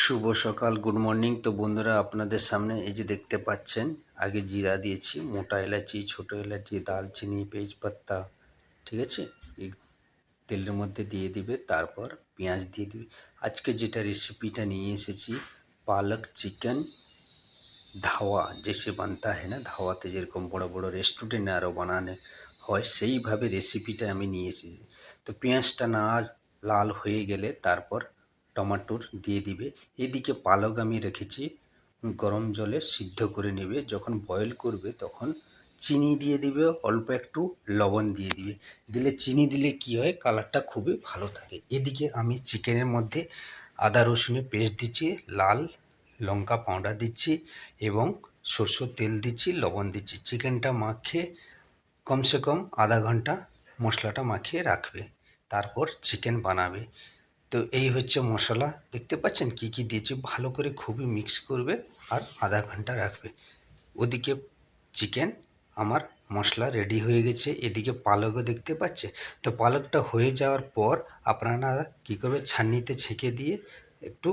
শুভ সকাল, good morning. তো বন্ধুরা, আপনাদের সামনে এই যে দেখতে পাচ্ছেন, আগে জিরা দিয়েছি, মোটা এলাচি, ছোটো এলাচি, দালচিনি, তেজপাতা, ঠিক আছে। এই তেলের মধ্যে দিয়ে দিবে, তারপর পেঁয়াজ দিয়ে দিবে। আজকে যেটা রেসিপিটা নিয়ে এসেছি, পালক চিকেন ধাওয়া जैसे बनता है না, ধাওয়াতে যেরকম বড় বড় রেস্টুরেন্টে আরও বানানো হয়, সেইভাবে রেসিপিটা আমি নিয়ে এসেছি। তো পেঁয়াজটা না লাল হয়ে গেলে তারপর টমাটোর দিয়ে দিবে। এদিকে পালক আমি রেখেছি, গরম জলে সিদ্ধ করে নেবে। যখন বয়েল করবে তখন চিনি দিয়ে দিবে, অল্প একটু লবণ দিয়ে দিবে। দিলে চিনি দিলে কী হয়, কালারটা খুবই ভালো থাকে। এদিকে আমি চিকেনের মধ্যে আদা রসুনের পেস্ট দিচ্ছি, লাল লঙ্কা পাউডার দিচ্ছি এবং সরষের তেল দিচ্ছি, লবণ দিচ্ছি। চিকেনটা মাখিয়ে কমসে কম আধা ঘন্টা মশলাটা মাখিয়ে রাখবে, তারপর চিকেন বানাবে। তো এই হচ্ছে মশলা, দেখতে পাচ্ছেন কি কি দিয়েছি। ভালো করে খুবই মিক্স করবে আর আধা ঘন্টা রাখবে। ওদিকে চিকেন আমার মশলা রেডি হয়ে গেছে, এদিকে পালকও দেখতে পাচ্ছে। তো পালকটা হয়ে যাওয়ার পর আপনারা কী করবে, ছাঁকনিতে ছেঁকে দিয়ে একটু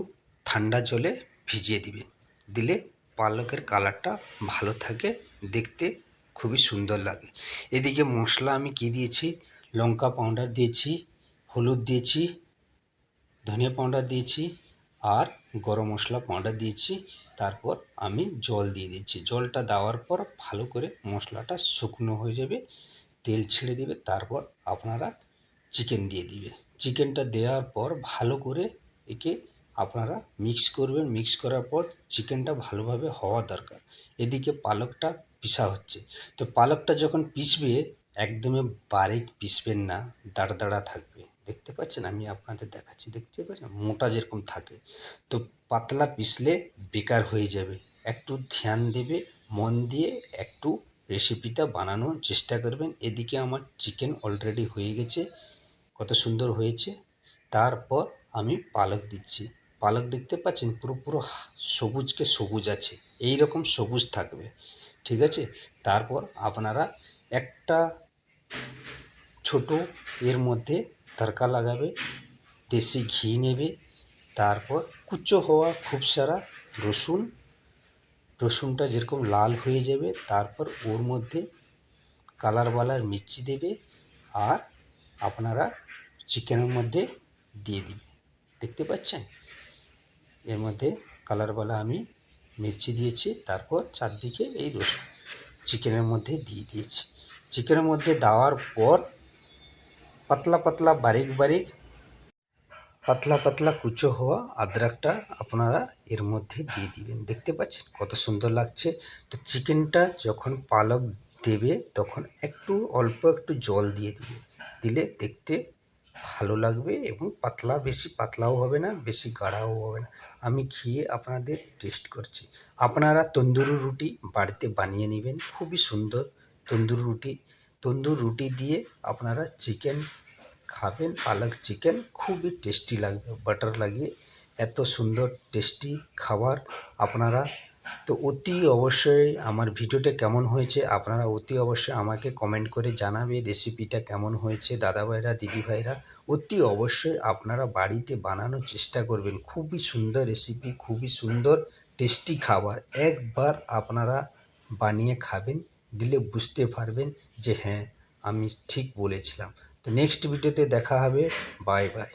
ঠান্ডা জলে ভিজিয়ে দিবে। দিলে পালকের কালারটা ভালো থাকে, দেখতে খুবই সুন্দর লাগে। এদিকে মশলা আমি কি দিয়েছি, লঙ্কা পাউডার দিয়েছি, হলুদ দিয়েছি, ধনিয়া পাউডার দিয়েছি আর গরম মশলা পাউডার দিয়েছি। তারপর আমি জল দিয়ে দিচ্ছি। জলটা দেওয়ার পর ভালো করে মশলাটা শুকনো হয়ে যাবে, তেল ছেড়ে দেবে। তারপর আপনারা চিকেন দিয়ে দিবে। চিকেনটা দেওয়ার পর ভালো করে একে আপনারা মিক্স করবেন। মিক্স করার পর চিকেনটা ভালোভাবে হওয়া দরকার। এদিকে পালকটা পিষা হচ্ছে। তো পালকটা যখন পিষবে, একদমই বারিক পিষবেন না, দাঁড়া দাঁড়া থাকবে। দেখতে পাচ্ছেন, আমি আপনাদের দেখাচ্ছি, দেখতে পাচ্ছেন মোটা যেরকম থাকে। তো পাতলা পিষলে বেকার হয়ে যাবে। একটু ধ্যান দেবে, মন দিয়ে একটু রেসিপিটা বানানোর চেষ্টা করবেন। এদিকে আমার চিকেন অলরেডি হয়ে গেছে, কত সুন্দর হয়েছে। তারপর আমি পালক দিচ্ছি। পালক দেখতে পাচ্ছেন পুরো পুরো সবুজকে সবুজ আছে, এই রকম সবুজ থাকবে, ঠিক আছে। তারপর আপনারা একটা ছোট এর মধ্যে তড়কা লাগাবে, দেশি ঘি নেবে। তারপর কুচো হওয়া খুব সারা রসুনটা যেরকম লাল হয়ে যাবে, তারপর ওর মধ্যে কালারওয়ালার মির্চি দেবে আর আপনারা চিকেনের মধ্যে দিয়ে দিবে। দেখতে পাচ্ছেন, এর মধ্যে কালারওয়ালা আমি মির্চি দিয়েছি। তারপর চারদিকে এই রসুন চিকেনের মধ্যে দিয়ে দিয়েছি। চিকেনের মধ্যে দেওয়ার পর পাতলা পাতলা পাতলা কুচো হওয়া আদরকটা আপনারা এর মধ্যে দিয়ে দিবেন। দেখতে পাচ্ছেন কত সুন্দর লাগছে। তো চিকেনটা যখন পালক দেবে তখন অল্প একটু জল দিয়ে দিবে। দিলে দেখতে ভালো লাগবে এবং বেশি পাতলাও হবে না, বেশি গাঢ়ও হবে না। আমি খেয়ে আপনাদের টেস্ট করছি। আপনারা তন্দুরি রুটি বাড়িতে বানিয়ে নেবেন, খুবই সুন্দর তন্দুর রুটি দিয়ে আপনারা চিকেন খাবেন। পালক চিকেন খুবই টেস্টি লাগবে বাটার লাগিয়ে, এত সুন্দর টেস্টি খাবার আপনারা। তো অতি অবশ্যই আমার ভিডিওটা কেমন হয়েছে আপনারা অতি অবশ্যই আমাকে কমেন্ট করে জানাবে। রেসিপিটা কেমন হয়েছে দাদাভাইরা দিদিভাইরা, অতি অবশ্যই আপনারা বাড়িতে বানানোর চেষ্টা করবেন। খুবই সুন্দর রেসিপি, খুবই সুন্দর টেস্টি খাবার। একবার আপনারা বানিয়ে খাবেন, দিলে বুঝতে পারবেন যে হ্যাঁ, আমি ঠিক বলেছিলাম। তো নেক্সট ভিডিওতে দেখা হবে। Bye bye.